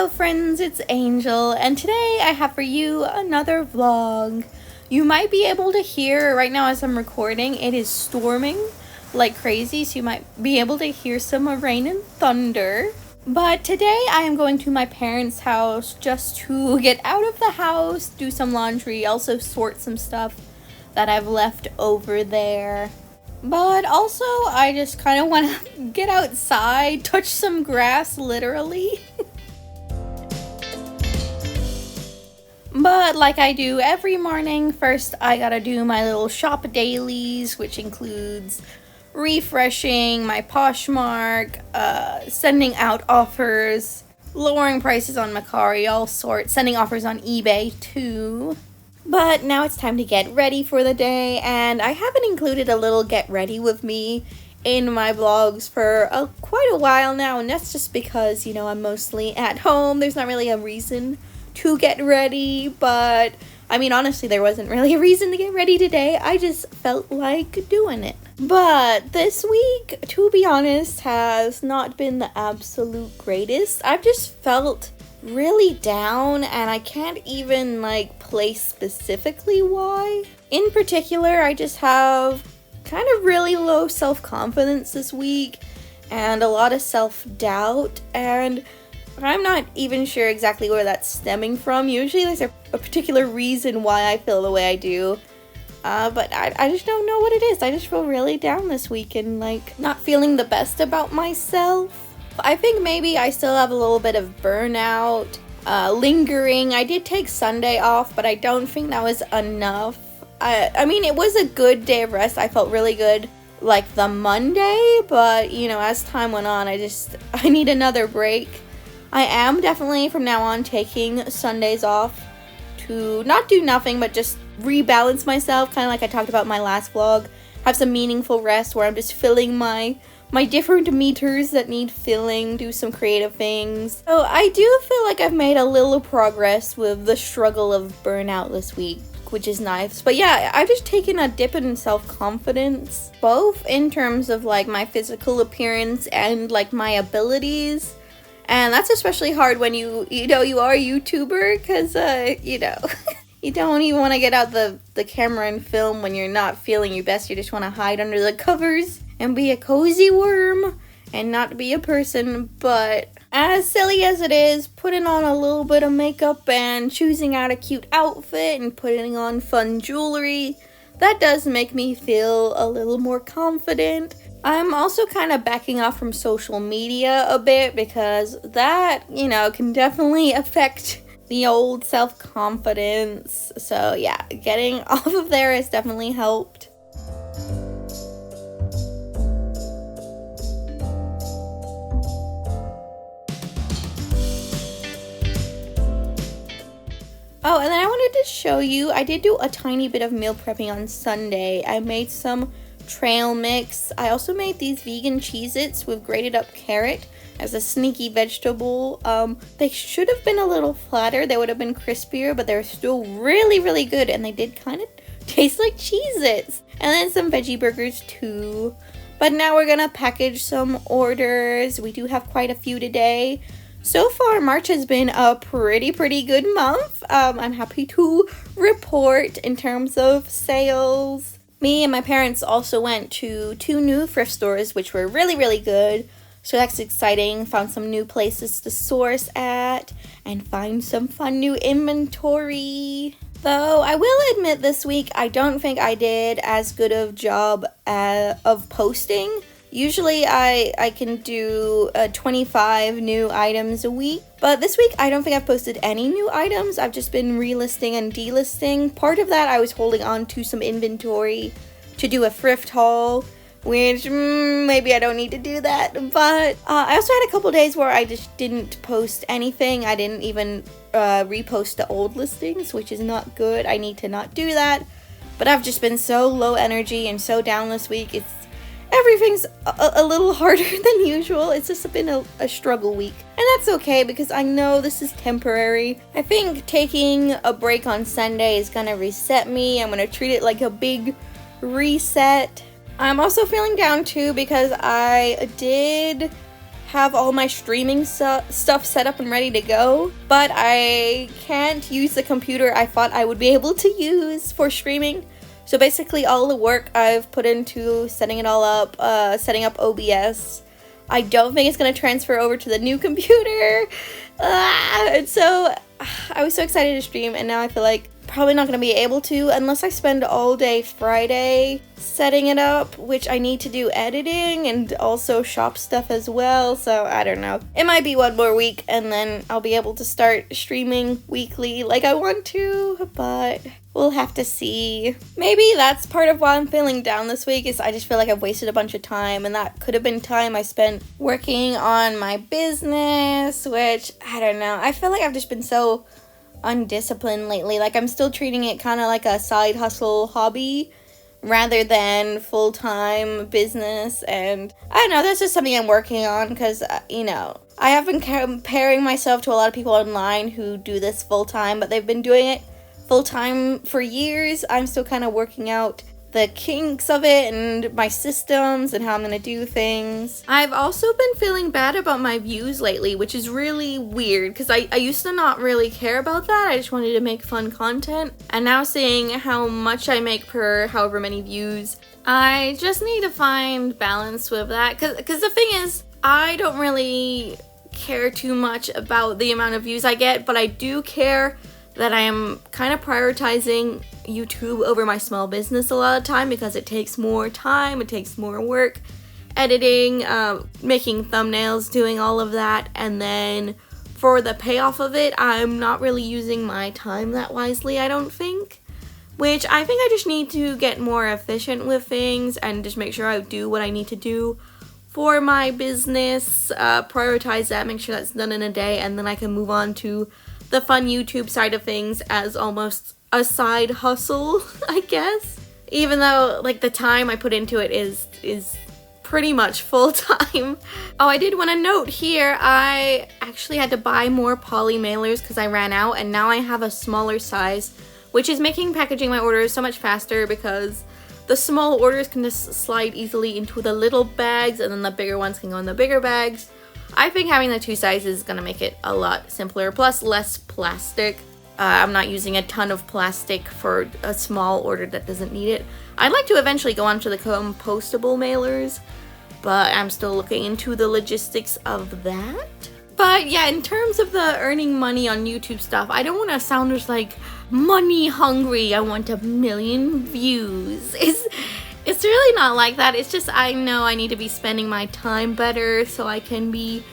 Hello friends, it's Angel, and today I have for you another vlog. You might be able to hear right now as I'm recording, it is storming like crazy, so you might be able to hear some rain and thunder. But today I am going to my parents' house just to get out of the house, do some laundry, also sort some stuff that I've left over there. But also I just kind of want to get outside, touch some grass literally. But like I do every morning, first I gotta do my little shop dailies, which includes refreshing my Poshmark, sending out offers, lowering prices on Mercari, all sorts, sending offers on eBay too. But now it's time to get ready for the day, and I haven't included a little get ready with me in my vlogs for quite a while now, and that's just because, you know, I'm mostly at home. There's not really a reason to get ready, but I mean, honestly, there wasn't really a reason to get ready today. I just felt like doing it. But this week, to be honest, has not been the absolute greatest. I've just felt really down, and I can't even like place specifically why. In particular, I just have kind of really low self-confidence this week and a lot of self-doubt, and I'm not even sure exactly where that's stemming from. Usually there's a particular reason why I feel the way I do, but I just don't know what it is. I just feel really down this week and like not feeling the best about myself. I think maybe I still have a little bit of burnout lingering. I did take Sunday off, but I don't think that was enough. I mean, it was a good day of rest. I felt really good like the Monday, but you know, as time went on, I need another break. I am definitely from now on taking Sundays off to not do nothing, but just rebalance myself, kind of like I talked about in my last vlog. Have some meaningful rest where I'm just filling my different meters that need filling, do some creative things. So I do feel like I've made a little progress with the struggle of burnout this week, which is nice. But yeah, I've just taken a dip in self-confidence, both in terms of like my physical appearance and like my abilities. And that's especially hard when you are a YouTuber, because, you don't even want to get out the camera and film when you're not feeling your best. You just want to hide under the covers and be a cozy worm and not be a person. But as silly as it is, putting on a little bit of makeup and choosing out a cute outfit and putting on fun jewelry, that does make me feel a little more confident. I'm also kind of backing off from social media a bit because that, can definitely affect the old self-confidence. So yeah, getting off of there has definitely helped. Oh, and then I wanted to show you, I did do a tiny bit of meal prepping on Sunday. I made some trail mix. I also made these vegan Cheez-Its with grated up carrot as a sneaky vegetable. They should have been a little flatter. They would have been crispier, but they're still really, really good, and they did kind of taste like Cheez-Its. And then some veggie burgers too. But now we're gonna package some orders. We do have quite a few today. So far, March has been a pretty good month. I'm happy to report in terms of sales. Me and my parents also went to 2 new thrift stores, which were really good. So that's exciting. Found some new places to source at and find some fun new inventory. Though I will admit this week, I don't think I did as good of a job of posting. Usually I can do 25 new items a week, but this week I don't think I've posted any new items. I've just been relisting and delisting. Part of that I was holding on to some inventory to do a thrift haul, which maybe I don't need to do that. But I also had a couple days where I just didn't post anything. I didn't even repost the old listings, which is not good. I need to not do that. But I've just been so low energy and so down this week. Everything's a little harder than usual. It's just been a struggle week. And that's okay because I know this is temporary. I think taking a break on Sunday is gonna reset me. I'm gonna treat it like a big reset. I'm also feeling down too because I did have all my streaming stuff set up and ready to go, but I can't use the computer I thought I would be able to use for streaming. So basically all the work I've put into setting it all up, setting up OBS, I don't think it's going to transfer over to the new computer. And so I was so excited to stream, and now I feel like probably not going to be able to unless I spend all day Friday setting it up, which I need to do editing and also shop stuff as well. So I don't know. It might be one more week and then I'll be able to start streaming weekly like I want to, but we'll have to see. Maybe that's part of why I'm feeling down this week, is I just feel like I've wasted a bunch of time, and that could have been time I spent working on my business, which I don't know. I feel like I've just been so undisciplined lately. Like, I'm still treating it kind of like a side hustle hobby rather than full-time business, and I don't know, that's just something I'm working on, because I have been comparing myself to a lot of people online who do this full-time, but they've been doing it full-time for years. I'm still kind of working out the kinks of it and my systems and how I'm going to do things. I've also been feeling bad about my views lately, which is really weird, because I used to not really care about that. I just wanted to make fun content, and now seeing how much I make per however many views, I just need to find balance with that, because the thing is, I don't really care too much about the amount of views I get, but I do care that I am kind of prioritizing YouTube over my small business a lot of time, because it takes more time, it takes more work, editing, making thumbnails, doing all of that, and then for the payoff of it, I'm not really using my time that wisely, I don't think, which I think I just need to get more efficient with things and just make sure I do what I need to do for my business, prioritize that, make sure that's done in a day, and then I can move on to the fun YouTube side of things as almost a side hustle, I guess. Even though, like, the time I put into it is pretty much full-time. Oh, I did want to note here, I actually had to buy more poly mailers because I ran out, and now I have a smaller size, which is making packaging my orders so much faster, because the small orders can just slide easily into the little bags, and then the bigger ones can go in the bigger bags. I think having the two sizes is going to make it a lot simpler, plus less plastic. I'm not using a ton of plastic for a small order that doesn't need it. I'd like to eventually go on to the compostable mailers, but I'm still looking into the logistics of that. But yeah, in terms of the earning money on YouTube stuff, I don't want to sound just like money hungry. I want 1 million views. It's really not like that. It's just I know I need to be spending my time better so I can be,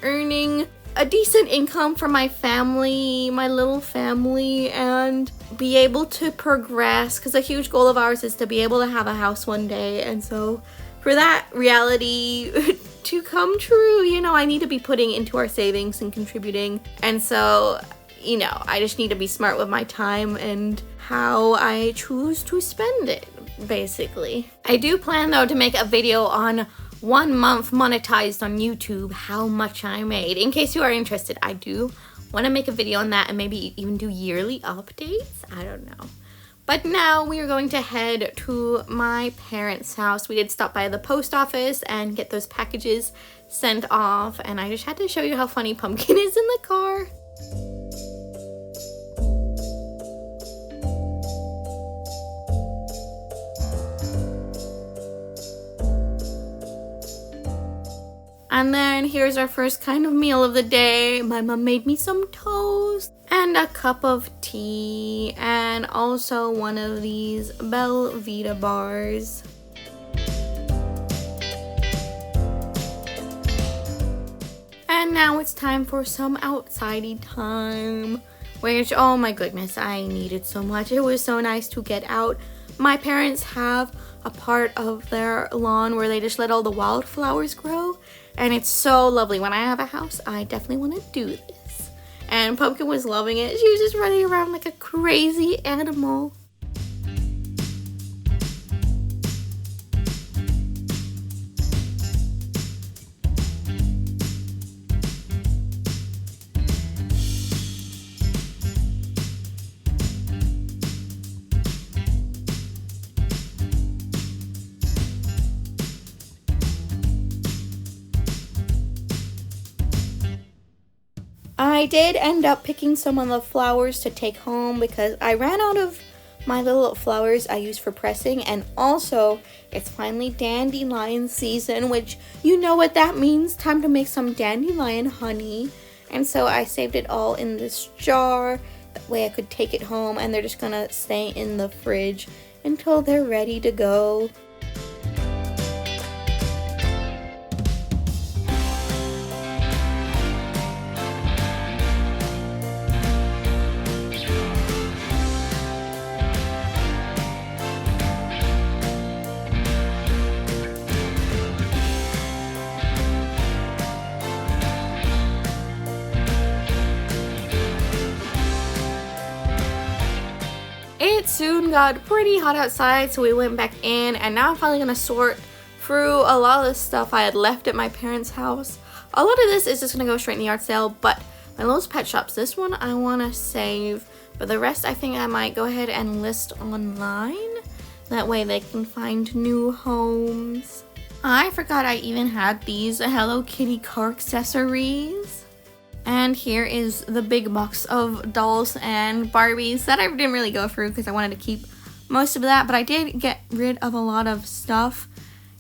earning a decent income for my family, my little family, and be able to progress, because a huge goal of ours is to be able to have a house one day, and so for that reality to come true, I need to be putting into our savings and contributing, and so I just need to be smart with my time and how I choose to spend it, basically. I do plan, though, to make a video on 1 month monetized on YouTube, how much I made. In case you are interested, I do want to make a video on that and maybe even do yearly updates. I don't know. But now we are going to head to my parents' house. We did stop by the post office and get those packages sent off, and I just had to show you how funny Pumpkin is in the car. And then here's our first kind of meal of the day. My mom made me some toast and a cup of tea, and also one of these Belvita bars. And now it's time for some outsidey time, which, oh my goodness, I needed so much. It was so nice to get out. My parents have a part of their lawn where they just let all the wildflowers grow, and it's so lovely. When I have a house, I definitely want to do this. And Pumpkin was loving it. She was just running around like a crazy animal. I did end up picking some of the flowers to take home because I ran out of my little flowers I use for pressing, and also it's finally dandelion season, which you know what that means, time to make some dandelion honey. And so I saved it all in this jar, that way I could take it home, and they're just gonna stay in the fridge until they're ready to go. It soon got pretty hot outside, so we went back in, and now I'm finally gonna sort through a lot of the stuff I had left at my parents' house. A lot of this is just gonna go straight in the yard sale, but my little pet shops, this one I wanna save, but the rest I think I might go ahead and list online. That way they can find new homes. I forgot I even had these Hello Kitty car accessories. And here is the big box of dolls and Barbies that I didn't really go through because I wanted to keep most of that, but I did get rid of a lot of stuff.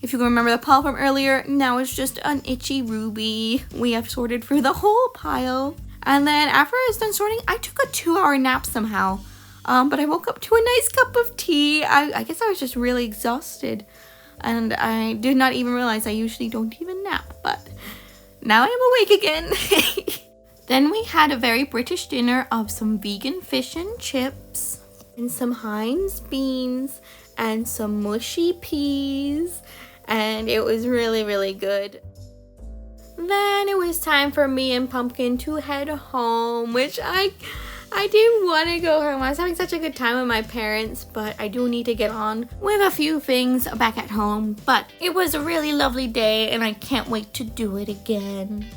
If you can remember the pile from earlier, now it's just an itchy Ruby. We have sorted through the whole pile. And then after I was done sorting, I took a 2-hour nap somehow. But I woke up to a nice cup of tea. I guess I was just really exhausted. And I did not even realize I usually don't even nap, but now I'm awake again. Then we had a very British dinner of some vegan fish and chips, and some Heinz beans, and some mushy peas, and it was really, really good. Then it was time for me and Pumpkin to head home, which I didn't want to go home. I was having such a good time with my parents, but I do need to get on with a few things back at home. But it was a really lovely day, and I can't wait to do it again.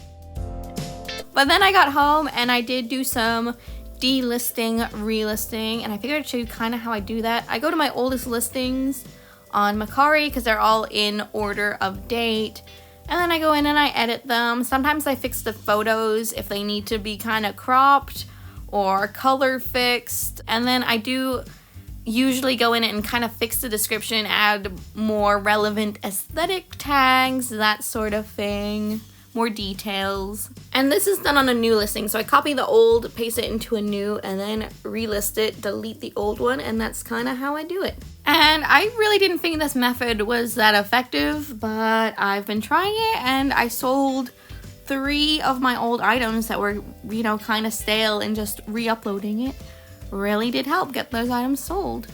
But then I got home and I did do some delisting, relisting, and I figured I'd show you kind of how I do that. I go to my oldest listings on Mercari because they're all in order of date, and then I go in and I edit them. Sometimes I fix the photos if they need to be kind of cropped or color fixed, and then I do usually go in and kind of fix the description, add more relevant aesthetic tags, that sort of thing. More details. And this is done on a new listing, so I copy the old, paste it into a new, and then relist it, delete the old one, and that's kind of how I do it. And I really didn't think this method was that effective, but I've been trying it, and I sold 3 of my old items that were, kind of stale, and just re-uploading it really did help get those items sold.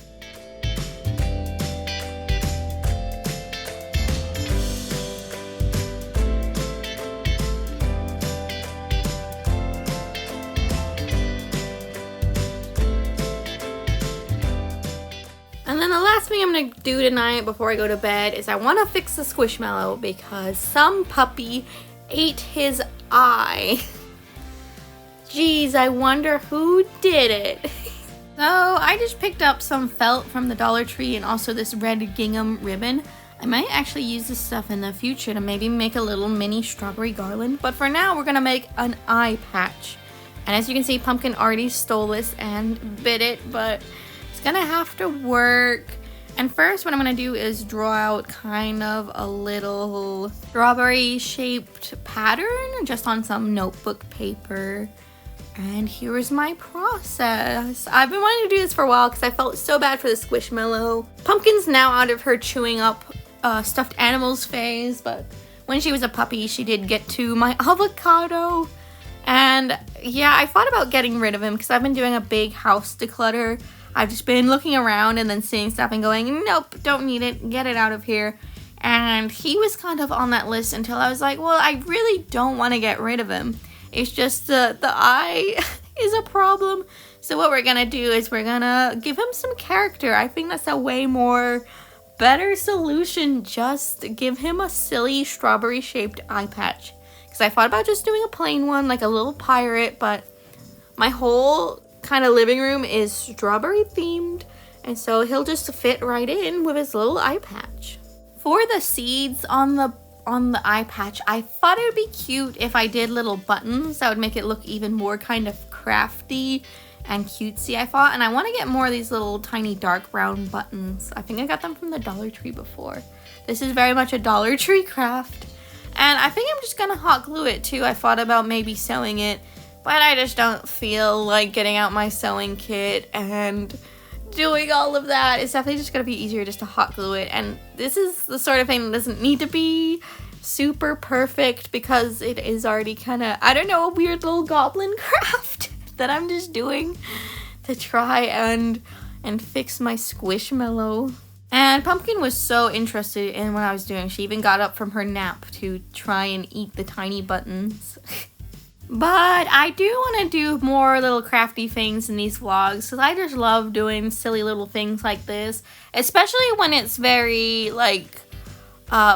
And then the last thing I'm going to do tonight before I go to bed is I want to fix the Squishmallow because some puppy ate his eye. Jeez, I wonder who did it. So I just picked up some felt from the Dollar Tree and also this red gingham ribbon. I might actually use this stuff in the future to maybe make a little mini strawberry garland. But for now, we're going to make an eye patch. And as you can see, Pumpkin already stole this and bit it, but gonna have to work. And first what I'm gonna do is draw out kind of a little strawberry shaped pattern just on some notebook paper. And here is my process. I've been wanting to do this for a while because I felt so bad for the Squishmallow. Pumpkin's now out of her chewing up stuffed animals phase, but when she was a puppy she did get to my avocado. And yeah, I thought about getting rid of him because I've been doing a big house declutter. I've just been looking around and then seeing stuff and going, nope, don't need it, get it out of here. And he was kind of on that list until I was like, well, I really don't want to get rid of him. It's just the eye is a problem. So what we're gonna do is we're gonna give him some character. I think that's a way more better solution. Just give him a silly strawberry shaped eye patch. Because I thought about just doing a plain one, like a little pirate, but my whole kind of living room is strawberry themed, and so he'll just fit right in with his little eye patch. For the seeds on the on the eye patch, I thought it would be cute if I did little buttons that would make it look even more kind of crafty and cutesy, I thought. And I want to get more of these little tiny dark brown buttons. I think I got them from the Dollar Tree before. This is very much a Dollar Tree craft. And I think I'm just gonna hot glue it too. I thought about maybe sewing it, but I just don't feel like getting out my sewing kit and doing all of that. It's definitely just gonna be easier just to hot glue it. And this is the sort of thing that doesn't need to be super perfect because it is already kind of, I don't know, a weird little goblin craft that I'm just doing to try and fix my squishmallow. And Pumpkin was so interested in what I was doing. She even got up from her nap to try and eat the tiny buttons. But I do want to do more little crafty things in these vlogs because I just love doing silly little things like this. Especially when it's very, like,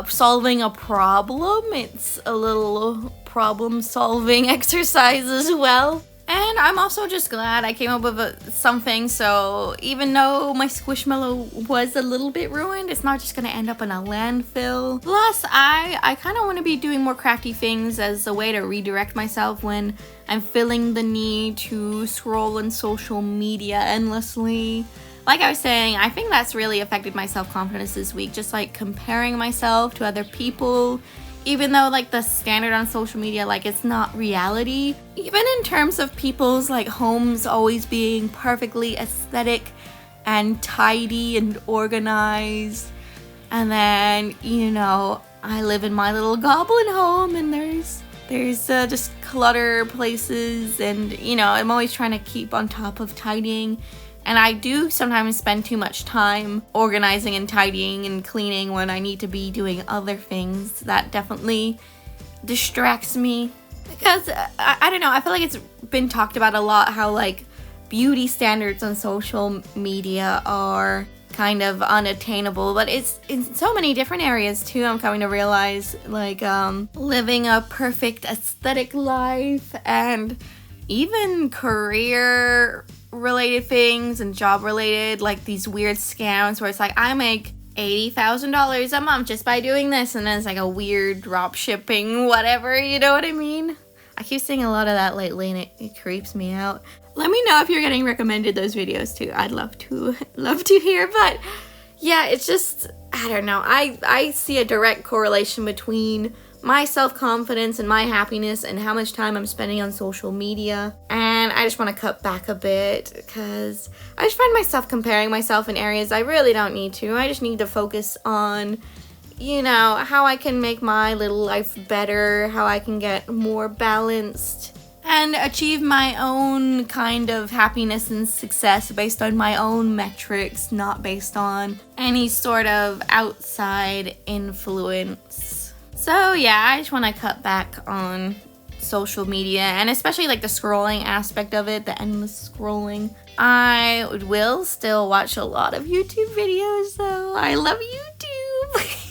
solving a problem. It's a little problem-solving exercise as well. And I'm also just glad I came up with something, so even though my Squishmallow was a little bit ruined, it's not just going to end up in a landfill. Plus, I kind of want to be doing more crafty things as a way to redirect myself when I'm feeling the need to scroll on social media endlessly. Like I was saying, I think that's really affected my self-confidence this week, just like comparing myself to other people. Even though, like, the standard on social media, like, it's not reality. Even in terms of people's, like, homes always being perfectly aesthetic and tidy and organized. And then, you know, I live in my little goblin home and there's just clutter places and, you know, I'm always trying to keep on top of tidying. And I do sometimes spend too much time organizing and tidying and cleaning when I need to be doing other things. That definitely distracts me. Because, I don't know, I feel like it's been talked about a lot how, like, beauty standards on social media are kind of unattainable. But it's in so many different areas, too, I'm coming to realize. Like, living a perfect aesthetic life and even career related things and job related, like these weird scams where it's like I make $80,000 a month just by doing this, and then it's like a weird drop shipping whatever, you know what I mean? I keep seeing a lot of that lately and it creeps me out. Let me know if you're getting recommended those videos too. I'd love to hear. But yeah, it's just, I don't know, I see a direct correlation between my self-confidence and my happiness and how much time I'm spending on social media. And I just want to cut back a bit because I just find myself comparing myself in areas I really don't need to. I just need to focus on, you know, how I can make my little life better, how I can get more balanced and achieve my own kind of happiness and success based on my own metrics, not based on any sort of outside influence. So yeah, I just want to cut back on social media and especially like the scrolling aspect of it, the endless scrolling. I will still watch a lot of YouTube videos though. I love YouTube.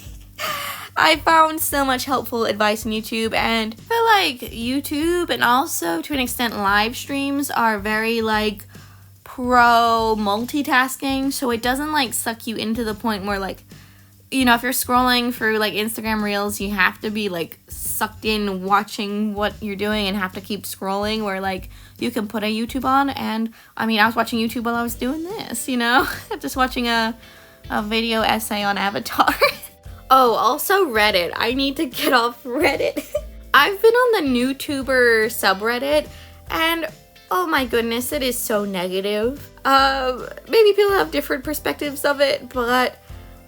I found so much helpful advice on YouTube and I feel like YouTube and also to an extent live streams are very like pro multitasking, so it doesn't like suck you into the point where like, you know, if you're scrolling through like Instagram Reels, you have to be like sucked in watching what you're doing and have to keep scrolling, where like you can put a YouTube on. And I mean, I was watching YouTube while I was doing this, you know, just watching a video essay on Avatar. Oh, also Reddit. I need to get off Reddit. I've been on the NewTuber subreddit and oh my goodness, it is so negative. Maybe people have different perspectives of it, but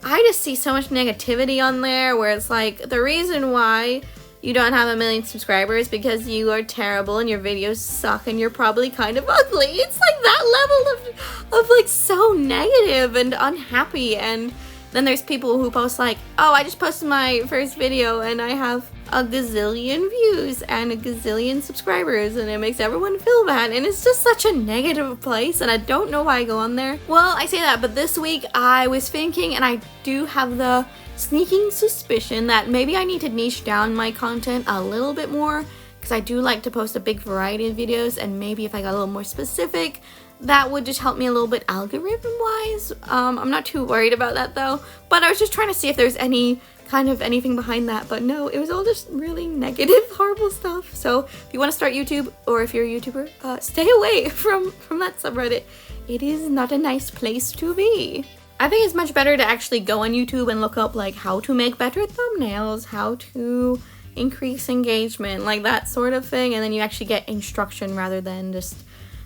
I just see so much negativity on there where it's like the reason why you don't have 1 million subscribers because you are terrible and your videos suck and you're probably kind of ugly. It's like that level of like so negative and unhappy. And then there's people who post like, oh, I just posted my first video and I have a gazillion views and a gazillion subscribers and it makes everyone feel bad, and it's just such a negative place and I don't know why I go on there. Well, I say that, but this week I was thinking, and I do have the sneaking suspicion that maybe I need to niche down my content a little bit more because I do like to post a big variety of videos, and maybe if I got a little more specific, That would just help me a little bit algorithm-wise. I'm not too worried about that though. But I was just trying to see if there's any kind of anything behind that. But no, it was all just really negative, horrible stuff. So if you want to start YouTube, or if you're a YouTuber, stay away from that subreddit. It is not a nice place to be. I think it's much better to actually go on YouTube and look up like how to make better thumbnails, how to increase engagement, like that sort of thing, and then you actually get instruction rather than just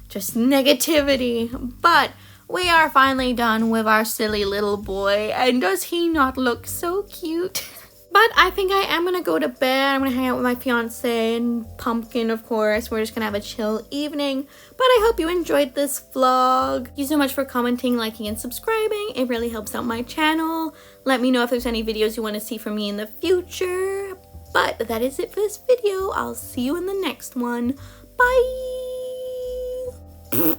negativity. But we are finally done with our silly little boy, and does he not look so cute? But I think I am gonna go to bed. I'm gonna hang out with my fiance and Pumpkin, of course. We're just gonna have a chill evening. But I hope you enjoyed this vlog. Thank you so much for commenting, liking, and subscribing. It really helps out my channel. Let me know if there's any videos you want to see from me in the future. But that is it for this video. I'll see you in the next one. Bye!